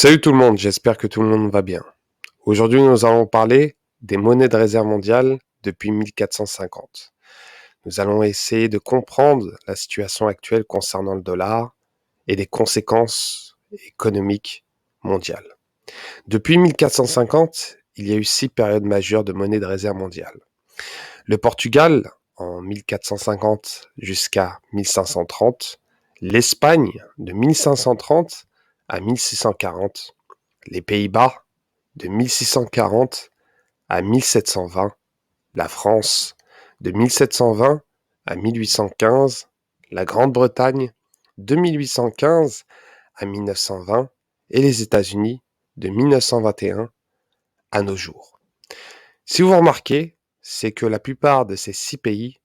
Salut tout le monde, j'espère que tout le monde va bien. Aujourd'hui, nous allons parler des monnaies de réserve mondiale depuis 1450. Nous allons essayer de comprendre la situation actuelle concernant le dollar et les conséquences économiques mondiales. Depuis 1450, il y a eu 6 périodes majeures de monnaie de réserve mondiale. Le Portugal, en 1450 jusqu'à 1530, l'Espagne, de 1530 à 1640, les Pays-Bas, de 1640 à 1720, la France, de 1720 à 1815, la Grande-Bretagne, de 1815 à 1920, et les États-Unis, de 1921 à nos jours. Si vous remarquez, c'est que la plupart de ces 6 pays,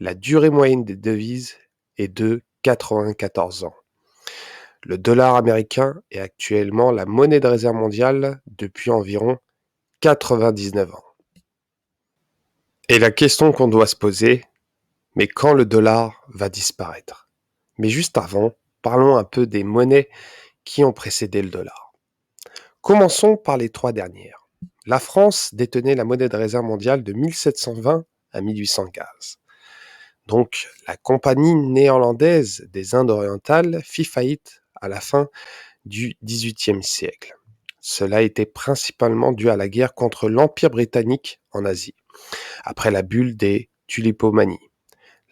la durée moyenne des devises est de 94 ans. Le dollar américain est actuellement la monnaie de réserve mondiale depuis environ 99 ans. Et la question qu'on doit se poser, mais quand le dollar va disparaître? Mais juste avant, parlons un peu des monnaies qui ont précédé le dollar. Commençons par les 3 dernières. La France détenait la monnaie de réserve mondiale de 1720 à 1815. Donc, la compagnie néerlandaise des Indes orientales fit faillite à la fin du XVIIIe siècle. Cela était principalement dû à la guerre contre l'Empire britannique en Asie, après la bulle des tulipomanies.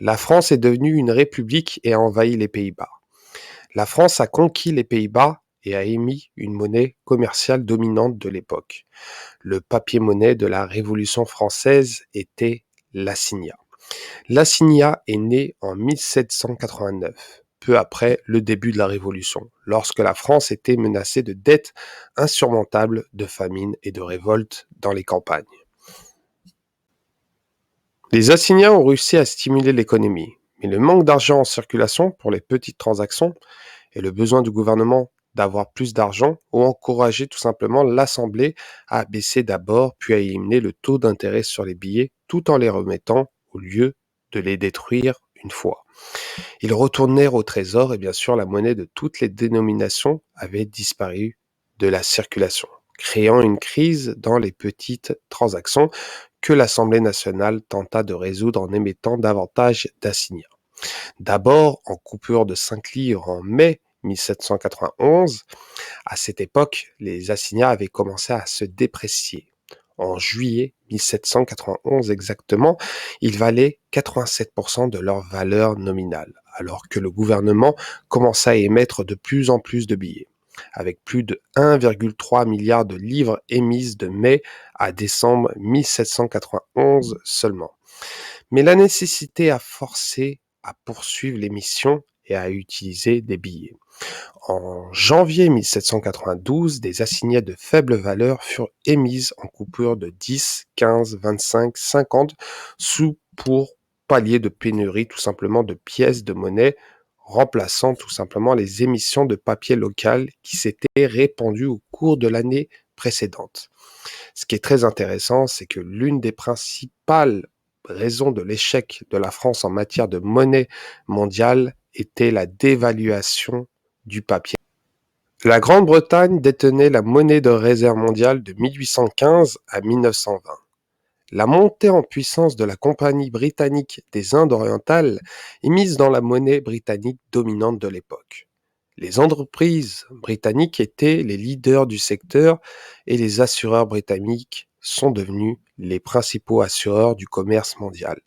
La France est devenue une république et a envahi les Pays-Bas. La France a conquis les Pays-Bas et a émis une monnaie commerciale dominante de l'époque. Le papier-monnaie de la Révolution française était l'assignat. L'assignat est né en 1789, peu après le début de la Révolution, lorsque la France était menacée de dettes insurmontables, de famine et de révoltes dans les campagnes. Les assignats ont réussi à stimuler l'économie, mais le manque d'argent en circulation pour les petites transactions et le besoin du gouvernement d'avoir plus d'argent ont encouragé tout simplement l'Assemblée à baisser d'abord puis à éliminer le taux d'intérêt sur les billets tout en les remettant au lieu de les détruire une fois. Ils retournèrent au trésor et bien sûr la monnaie de toutes les dénominations avait disparu de la circulation, créant une crise dans les petites transactions que l'Assemblée nationale tenta de résoudre en émettant davantage d'assignats. D'abord en coupure de 5 livres en mai 1791, à cette époque, les assignats avaient commencé à se déprécier. En juillet 1791 exactement, ils valaient 87% de leur valeur nominale, alors que le gouvernement commençait à émettre de plus en plus de billets, avec plus de 1,3 milliard de livres émises de mai à décembre 1791 seulement. Mais la nécessité a forcé à poursuivre l'émission et à utiliser des billets. En janvier 1792, des assignats de faible valeur furent émises en coupures de 10, 15, 25, 50 sous pour pallier de pénurie tout simplement de pièces de monnaie, remplaçant tout simplement les émissions de papier local qui s'étaient répandues au cours de l'année précédente. Ce qui est très intéressant, c'est que l'une des principales raisons de l'échec de la France en matière de monnaie mondiale était la dévaluation du papier. La Grande-Bretagne détenait la monnaie de réserve mondiale de 1815 à 1920. La montée en puissance de la Compagnie britannique des Indes orientales est mise dans la monnaie britannique dominante de l'époque. Les entreprises britanniques étaient les leaders du secteur et les assureurs britanniques sont devenus les principaux assureurs du commerce mondial.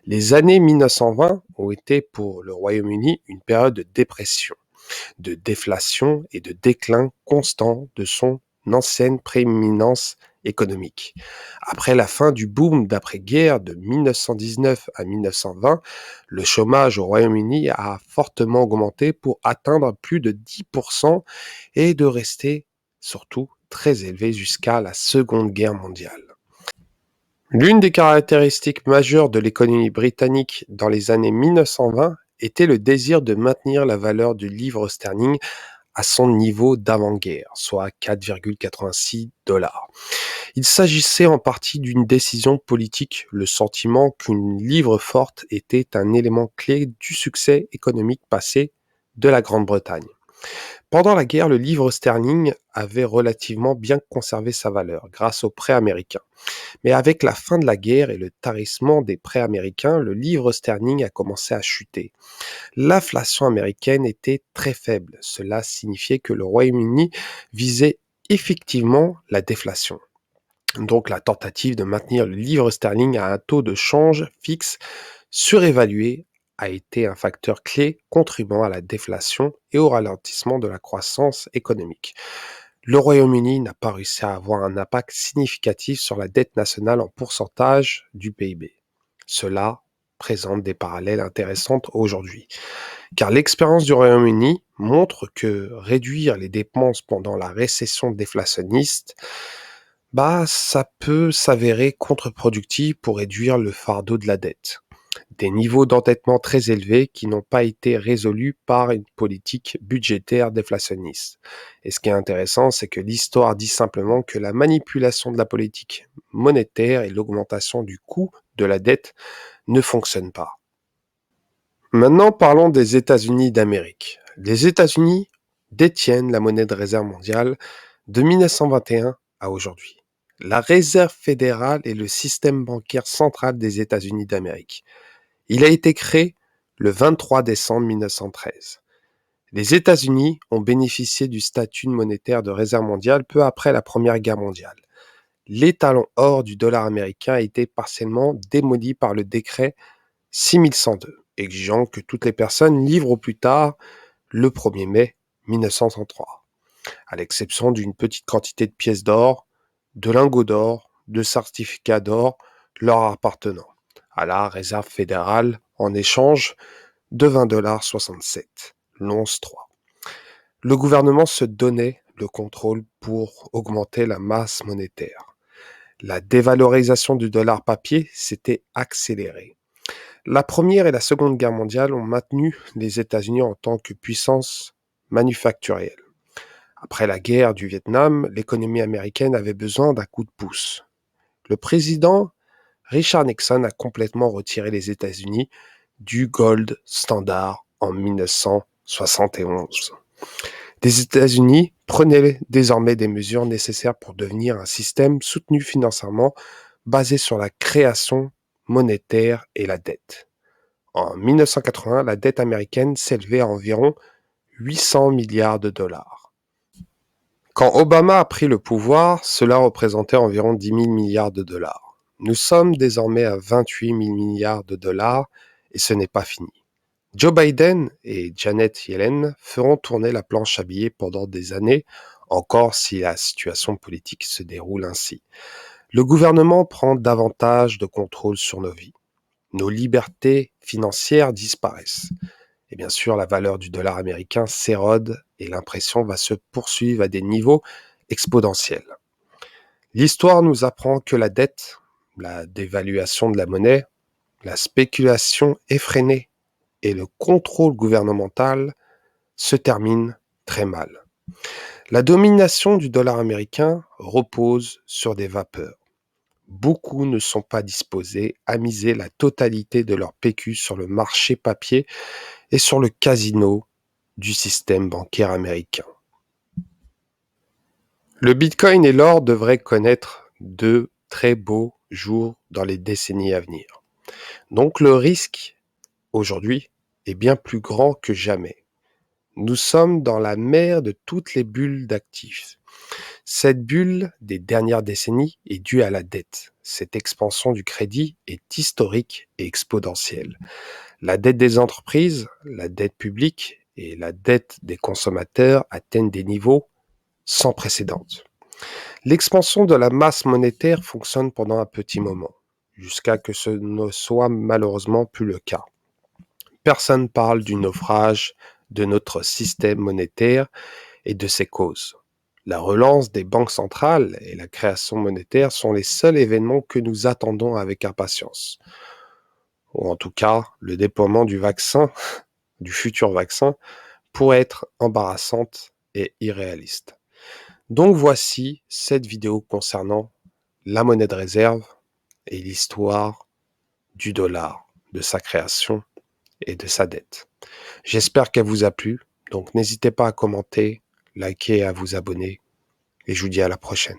Les années 1920 ont été pour le Royaume-Uni une période de dépression, de déflation et de déclin constant de son ancienne prééminence économique. Après la fin du boom d'après-guerre de 1919 à 1920, le chômage au Royaume-Uni a fortement augmenté pour atteindre plus de 10% et de rester surtout très élevé jusqu'à la Seconde Guerre mondiale. L'une des caractéristiques majeures de l'économie britannique dans les années 1920 était le désir de maintenir la valeur du livre sterling à son niveau d'avant-guerre, soit 4,86 $. Il s'agissait en partie d'une décision politique, le sentiment qu'une livre forte était un élément clé du succès économique passé de la Grande-Bretagne. Pendant la guerre, le livre sterling avait relativement bien conservé sa valeur grâce aux prêts américains. Mais avec la fin de la guerre et le tarissement des prêts américains, le livre sterling a commencé à chuter. L'inflation américaine était très faible. Cela signifiait que le Royaume-Uni visait effectivement la déflation. Donc la tentative de maintenir le livre sterling à un taux de change fixe surévalué a été un facteur clé contribuant à la déflation et au ralentissement de la croissance économique. Le Royaume-Uni n'a pas réussi à avoir un impact significatif sur la dette nationale en pourcentage du PIB. Cela présente des parallèles intéressants aujourd'hui, car l'expérience du Royaume-Uni montre que réduire les dépenses pendant la récession déflationniste, ça peut s'avérer contre-productif pour réduire le fardeau de la dette. Des niveaux d'endettement très élevés qui n'ont pas été résolus par une politique budgétaire déflationniste. Et ce qui est intéressant, c'est que l'histoire dit simplement que la manipulation de la politique monétaire et l'augmentation du coût de la dette ne fonctionnent pas. Maintenant, parlons des États-Unis d'Amérique. Les États-Unis détiennent la monnaie de réserve mondiale de 1921 à aujourd'hui. La Réserve fédérale est le système bancaire central des États-Unis d'Amérique. Il a été créé le 23 décembre 1913. Les États-Unis ont bénéficié du statut monétaire de réserve mondiale peu après la Première Guerre mondiale. L'étalon or du dollar américain a été partiellement démoli par le décret 6102, exigeant que toutes les personnes livrent au plus tard le 1er mai 1933, à l'exception d'une petite quantité de pièces d'or, de lingots d'or, de certificats d'or leur appartenant à la Réserve fédérale en échange de 20,67 $, l'once 3. Le gouvernement se donnait le contrôle pour augmenter la masse monétaire. La dévalorisation du dollar papier s'était accélérée. La Première et la Seconde Guerre mondiale ont maintenu les États-Unis en tant que puissance manufacturière. Après la guerre du Vietnam, l'économie américaine avait besoin d'un coup de pouce. Le président Richard Nixon a complètement retiré les États-Unis du Gold Standard en 1971. Les États-Unis prenaient désormais des mesures nécessaires pour devenir un système soutenu financièrement basé sur la création monétaire et la dette. En 1980, la dette américaine s'élevait à environ 800 milliards de dollars. Quand Obama a pris le pouvoir, cela représentait environ 10 000 milliards de dollars. Nous sommes désormais à 28 000 milliards de dollars et ce n'est pas fini. Joe Biden et Janet Yellen feront tourner la planche à billets pendant des années, encore si la situation politique se déroule ainsi. Le gouvernement prend davantage de contrôle sur nos vies. Nos libertés financières disparaissent. Et bien sûr, la valeur du dollar américain s'érode et l'impression va se poursuivre à des niveaux exponentiels. L'histoire nous apprend que la dette, la dévaluation de la monnaie, la spéculation effrénée et le contrôle gouvernemental se terminent très mal. La domination du dollar américain repose sur des vapeurs. Beaucoup ne sont pas disposés à miser la totalité de leur PQ sur le marché papier et sur le casino du système bancaire américain. Le Bitcoin et l'or devraient connaître de très beaux jours dans les décennies à venir. Donc le risque, aujourd'hui, est bien plus grand que jamais. Nous sommes dans la mer de toutes les bulles d'actifs. Cette bulle des dernières décennies est due à la dette. Cette expansion du crédit est historique et exponentielle. La dette des entreprises, la dette publique et la dette des consommateurs atteignent des niveaux sans précédent. L'expansion de la masse monétaire fonctionne pendant un petit moment, jusqu'à que ce ne soit malheureusement plus le cas. Personne parle du naufrage de notre système monétaire et de ses causes. La relance des banques centrales et la création monétaire sont les seuls événements que nous attendons avec impatience. Ou en tout cas, le déploiement du vaccin, du futur vaccin, pourrait être embarrassante et irréaliste. Donc voici cette vidéo concernant la monnaie de réserve et l'histoire du dollar, de sa création et de sa dette. J'espère qu'elle vous a plu, donc n'hésitez pas à commenter, likez et à vous abonner. Et je vous dis à la prochaine.